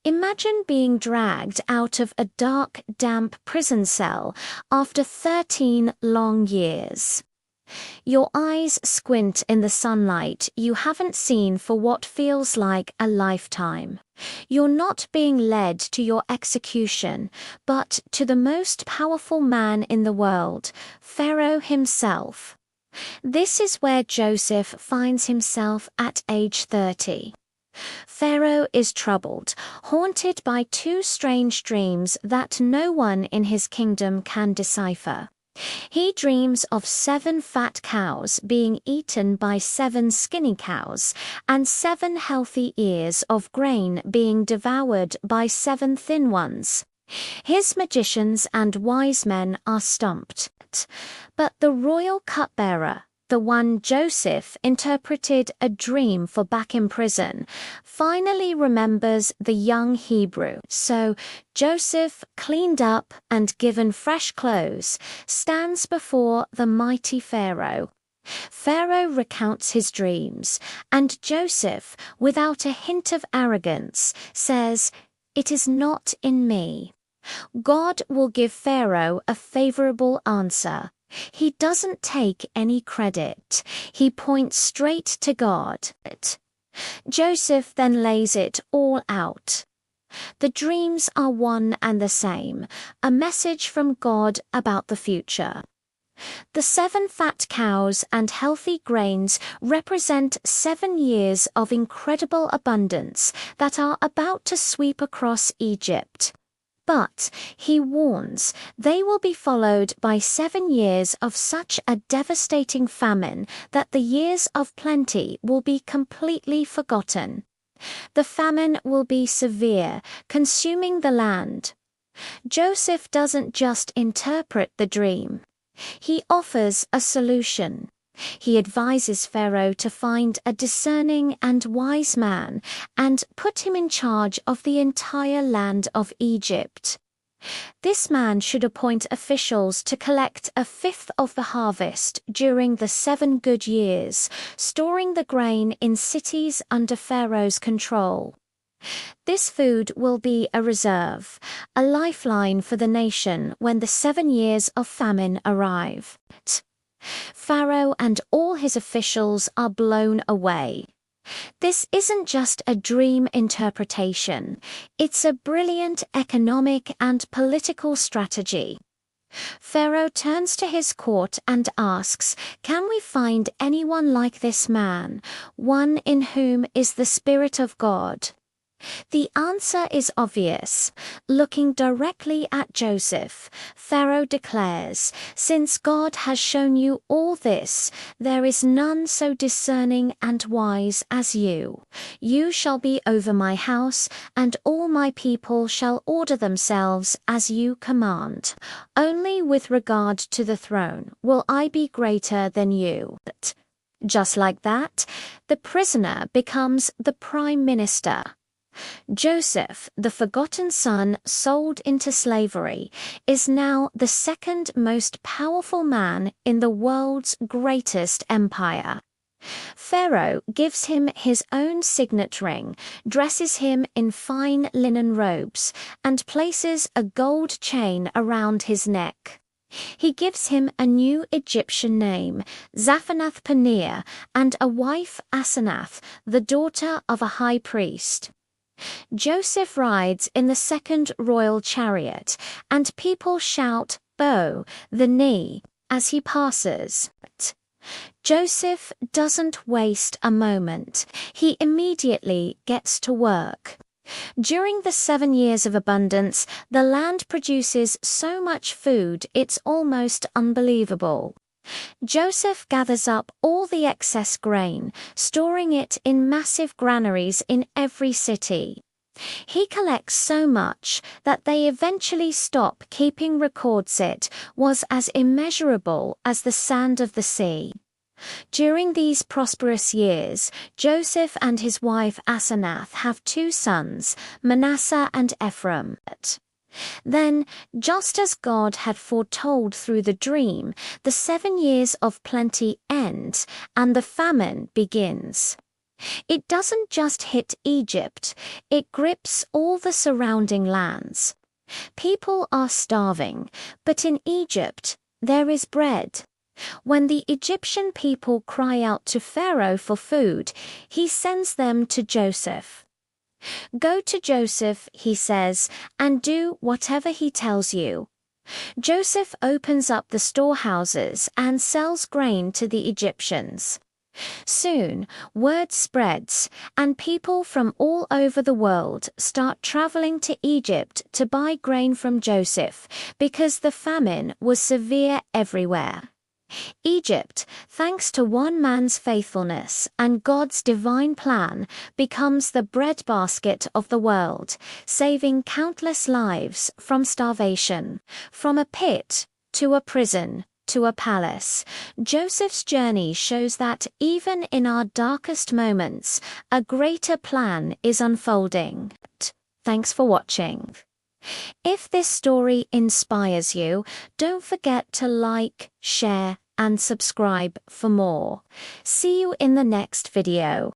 Imagine being dragged out of a dark, damp prison cell after 13 long years. Your eyes squint in the sunlight you haven't seen for what feels like a lifetime. You're not being led to your execution, but to the most powerful man in the world, Pharaoh himself. This is where Joseph finds himself at age 30. Pharaoh is troubled, haunted by two strange dreams that no one in his kingdom can decipher. He dreams of 7 fat cows being eaten by 7 skinny cows, and 7 healthy ears of grain being devoured by 7 thin ones. His magicians and wise men are stumped. But the royal cupbearer, the one Joseph interpreted a dream for back in prison, finally remembers the young Hebrew. So Joseph, cleaned up and given fresh clothes, stands before the mighty Pharaoh. Pharaoh recounts his dreams, and Joseph, without a hint of arrogance, says, "It is not in me." God will give Pharaoh a favorable answer. He doesn't take any credit. He points straight to God. Joseph then lays it all out. The dreams are one and the same, a message from God about the future. The 7 fat cows and healthy grains represent 7 years of incredible abundance that are about to sweep across Egypt. But, he warns, they will be followed by 7 years of such a devastating famine that the years of plenty will be completely forgotten. The famine will be severe, consuming the land. Joseph doesn't just interpret the dream. He offers a solution. He advises Pharaoh to find a discerning and wise man and put him in charge of the entire land of Egypt. This man should appoint officials to collect 1/5 of the harvest during the 7 good years, storing the grain in cities under Pharaoh's control. This food will be a reserve, a lifeline for the nation when the 7 years of famine arrive. Pharaoh and all his officials are blown away. This isn't just a dream interpretation, it's a brilliant economic and political strategy. Pharaoh turns to his court and asks, "Can we find anyone like this man, one in whom is the Spirit of God?" The answer is obvious. Looking directly at Joseph, Pharaoh declares, "Since God has shown you all this, there is none so discerning and wise as you. You shall be over my house, and all my people shall order themselves as you command. Only with regard to the throne will I be greater than you." Just like that, the prisoner becomes the prime minister. Joseph, the forgotten son sold into slavery, is now the second most powerful man in the world's greatest empire. Pharaoh gives him his own signet ring, dresses him in fine linen robes, and places a gold chain around his neck. He gives him a new Egyptian name, Zaphenath-Paneah, and a wife, Asenath, the daughter of a high priest. Joseph rides in the 2nd royal chariot, and people shout, "Bow the knee," as he passes. Joseph doesn't waste a moment. He immediately gets to work. During the 7 years of abundance, the land produces so much food it's almost unbelievable. Joseph gathers up all the excess grain, storing it in massive granaries in every city. He collects so much that they eventually stop keeping records. It was as immeasurable as the sand of the sea. During these prosperous years, Joseph and his wife Asenath have 2 sons, Manasseh and Ephraim. Then, just as God had foretold through the dream, the 7 years of plenty end, and the famine begins. It doesn't just hit Egypt, it grips all the surrounding lands. People are starving, but in Egypt, there is bread. When the Egyptian people cry out to Pharaoh for food, he sends them to Joseph. Go to Joseph, he says, and do whatever he tells you. Joseph opens up the storehouses and sells grain to the Egyptians. Soon, word spreads, and people from all over the world start traveling to Egypt to buy grain from Joseph because the famine was severe everywhere. Egypt, thanks to one man's faithfulness and God's divine plan, becomes the breadbasket of the world, saving countless lives from starvation. From a pit to a prison to a palace, Joseph's journey shows that even in our darkest moments, a greater plan is unfolding. Thanks for watching. If this story inspires you, don't forget to like, share, and subscribe for more. See you in the next video.